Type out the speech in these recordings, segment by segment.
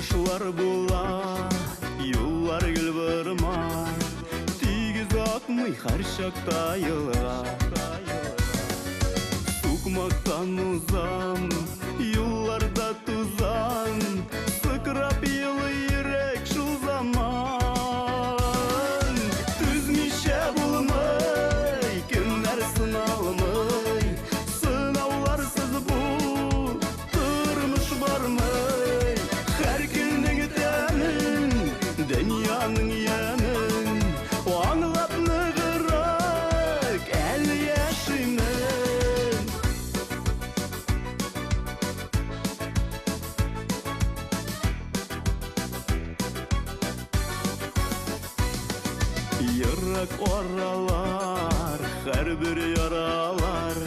Кышылар була, юллар гүл бұрма, тигіз акмый һәр шақта йылға. Сукмактан узам, юлларда тузан, сыкрап йылы йөрәк шул заман. Түзмичә булмый, көннәр сыналмый, сынауларсыз бу тормыш бармый. Һәр көннең тәмен, дөньяның ямын, аңлап ныгырак әле яшимен. Йырак аралар, һәрбер яралар,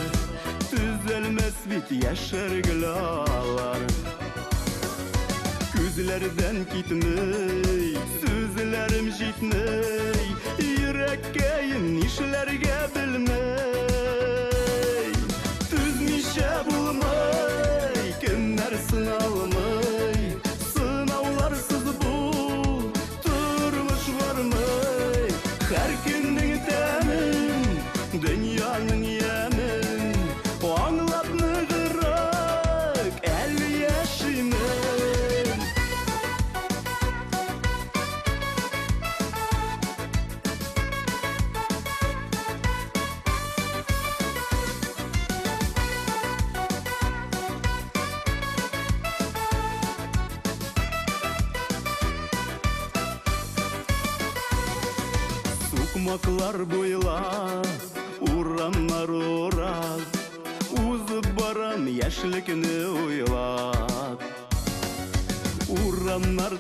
түзәлмәс бит яшәргеләләр. Күзләрдән китмей, сүзләрем җитмей, йөрәккә нишләргә белмәй. Түзмичә булмый, көннәр сыналмый, сынауларсыз бу тормыш бармый. Һәр көннең тәмен, дөньяның ямен, аңлап ныгырак әле яшимен. Сукмаклар буйлап, урамнар урап, узып барам яшьлекне уйлап. Урамнар